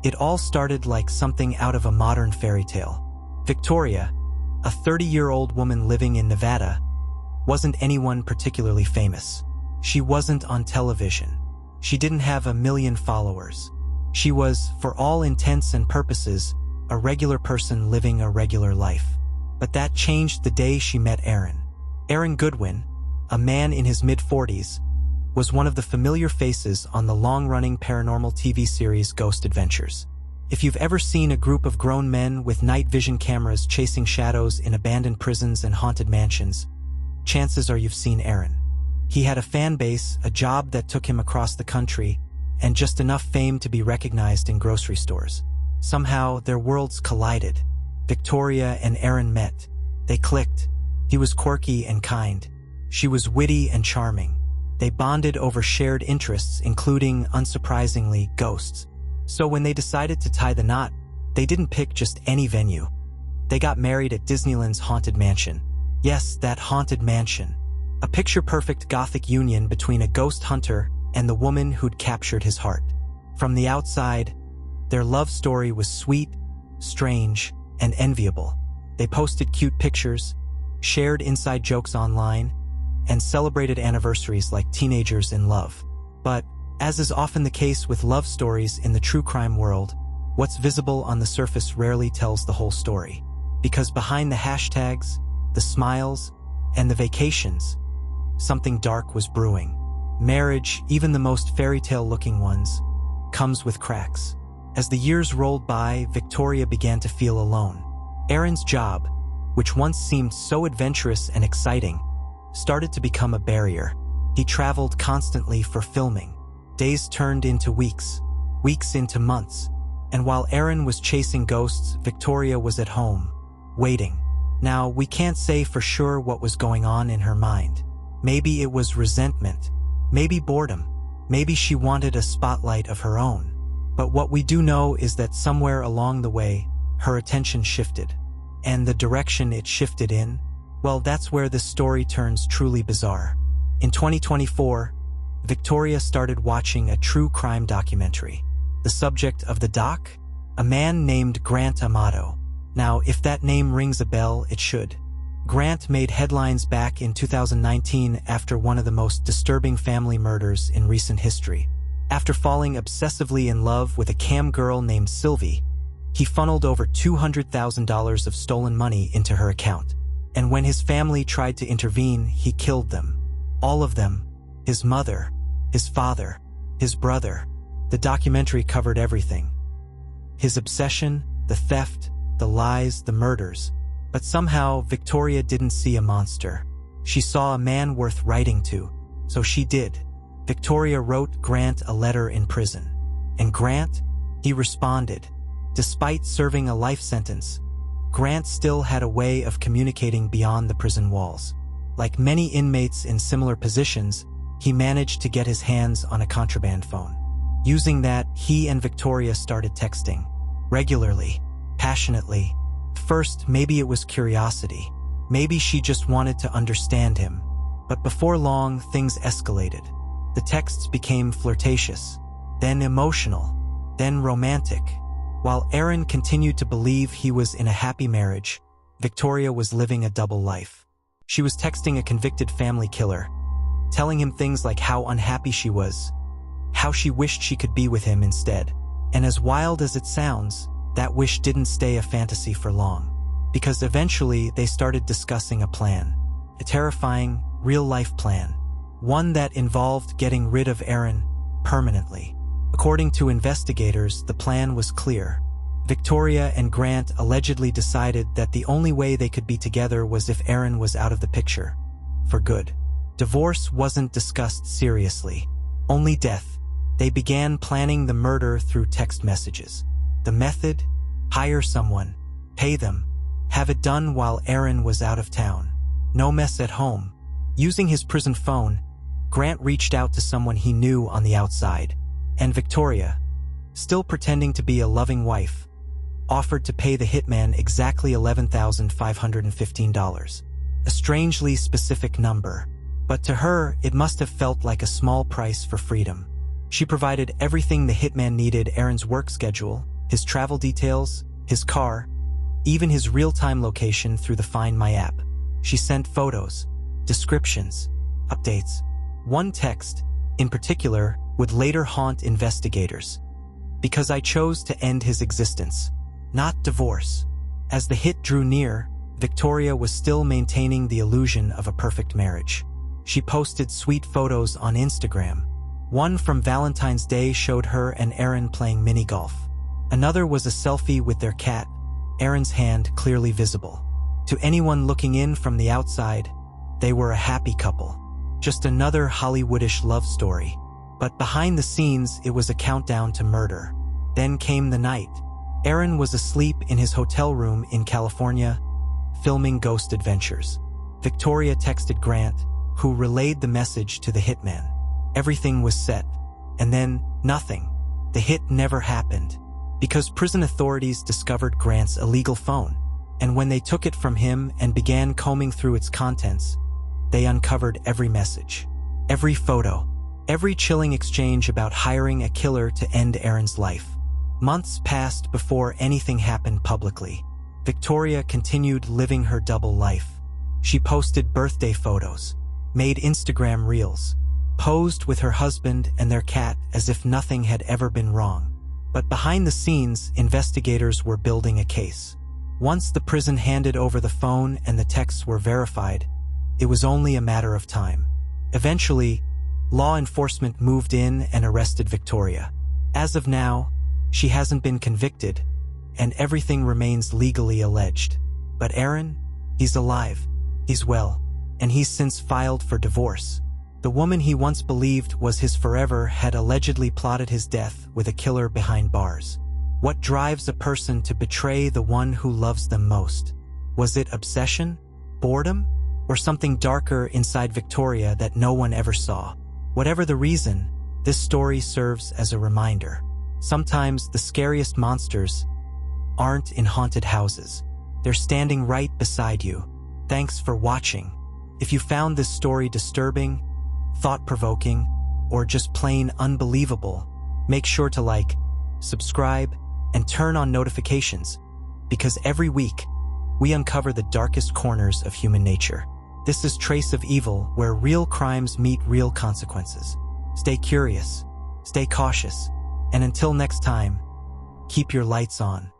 It all started like something out of a modern fairy tale. Victoria, a 30-year-old woman living in Nevada, wasn't anyone particularly famous. She wasn't on television. She didn't have 1 million followers. She was, for all intents and purposes, a regular person living a regular life. But that changed the day she met Aaron. Aaron Goodwin, a man in his mid-40s, was one of the familiar faces on the long-running paranormal TV series Ghost Adventures. If you've ever seen a group of grown men with night vision cameras chasing shadows in abandoned prisons and haunted mansions, chances are you've seen Aaron. He had a fan base, a job that took him across the country, and just enough fame to be recognized in grocery stores. Somehow, their worlds collided. Victoria and Aaron met. They clicked. He was quirky and kind. She was witty and charming. They bonded over shared interests, including, unsurprisingly, ghosts. So when they decided to tie the knot, they didn't pick just any venue. They got married at Disneyland's Haunted Mansion. Yes, that haunted mansion. A picture-perfect Gothic union between a ghost hunter and the woman who'd captured his heart. From the outside, their love story was sweet, strange, and enviable. They posted cute pictures, shared inside jokes online, and celebrated anniversaries like teenagers in love. But, as is often the case with love stories in the true crime world, what's visible on the surface rarely tells the whole story. Because behind the hashtags, the smiles, and the vacations, something dark was brewing. Marriage, even the most fairy tale-looking ones, comes with cracks. As the years rolled by, Victoria began to feel alone. Aaron's job, which once seemed so adventurous and exciting, started to become a barrier. He traveled constantly for filming. Days turned into weeks, weeks into months, and while Aaron was chasing ghosts, Victoria was at home, waiting. Now, we can't say for sure what was going on in her mind. Maybe it was resentment, maybe boredom, maybe she wanted a spotlight of her own. But what we do know is that somewhere along the way, her attention shifted. And the direction it shifted in, well, that's where this story turns truly bizarre. In 2024, Victoria started watching a true crime documentary. The subject of the doc? A man named Grant Amato. Now, if that name rings a bell, it should. Grant made headlines back in 2019 after one of the most disturbing family murders in recent history. After falling obsessively in love with a cam girl named Sylvie, he funneled over $200,000 of stolen money into her account. And when his family tried to intervene, he killed them. All of them. His mother, his father, his brother. The documentary covered everything. His obsession, the theft, the lies, the murders. But somehow, Victoria didn't see a monster. She saw a man worth writing to. So she did. Victoria wrote Grant a letter in prison. And Grant? He responded. Despite serving a life sentence, Grant still had a way of communicating beyond the prison walls. Like many inmates in similar positions, he managed to get his hands on a contraband phone. Using that, he and Victoria started texting. Regularly. Passionately. First, maybe it was curiosity. Maybe she just wanted to understand him. But before long, things escalated. The texts became flirtatious, then emotional, then romantic. While Aaron continued to believe he was in a happy marriage, Victoria was living a double life. She was texting a convicted family killer, telling him things like how unhappy she was, how she wished she could be with him instead. And as wild as it sounds, that wish didn't stay a fantasy for long. Because eventually they started discussing a plan. A terrifying, real-life plan. One that involved getting rid of Aaron permanently. According to investigators, the plan was clear. Victoria and Grant allegedly decided that the only way they could be together was if Aaron was out of the picture. For good. Divorce wasn't discussed seriously. Only death. They began planning the murder through text messages. The method? Hire someone. Pay them. Have it done while Aaron was out of town. No mess at home. Using his prison phone, Grant reached out to someone he knew on the outside. And Victoria, still pretending to be a loving wife, offered to pay the hitman exactly $11,515. A strangely specific number. But to her, it must have felt like a small price for freedom. She provided everything the hitman needed: Aaron's work schedule, his travel details, his car, even his real-time location through the Find My app. She sent photos, descriptions, updates. One text, in particular, would later haunt investigators. "Because I chose to end his existence, not divorce." As the hit drew near, Victoria was still maintaining the illusion of a perfect marriage. She posted sweet photos on Instagram. One from Valentine's Day showed her and Aaron playing mini-golf. Another was a selfie with their cat, Aaron's hand clearly visible. To anyone looking in from the outside, they were a happy couple. Just another Hollywoodish love story. But behind the scenes, it was a countdown to murder. Then came the night. Aaron was asleep in his hotel room in California, filming ghost adventures. Victoria texted Grant, who relayed the message to the hitman. Everything was set. And then, nothing. The hit never happened. Because prison authorities discovered Grant's illegal phone. And when they took it from him and began combing through its contents, they uncovered every message, every photo, every chilling exchange about hiring a killer to end Aaron's life. Months passed before anything happened publicly. Victoria continued living her double life. She posted birthday photos, made Instagram reels, posed with her husband and their cat as if nothing had ever been wrong. But behind the scenes, investigators were building a case. Once the prison handed over the phone and the texts were verified, it was only a matter of time. Eventually, law enforcement moved in and arrested Victoria. As of now, she hasn't been convicted, and everything remains legally alleged. But Aaron, he's alive, he's well, and he's since filed for divorce. The woman he once believed was his forever had allegedly plotted his death with a killer behind bars. What drives a person to betray the one who loves them most? Was it obsession, boredom, or something darker inside Victoria that no one ever saw? Whatever the reason, this story serves as a reminder. Sometimes the scariest monsters aren't in haunted houses. They're standing right beside you. Thanks for watching. If you found this story disturbing, thought-provoking, or just plain unbelievable, make sure to like, subscribe, and turn on notifications, because every week, we uncover the darkest corners of human nature. This is Trace of Evil, where real crimes meet real consequences. Stay curious, stay cautious, and until next time, keep your lights on.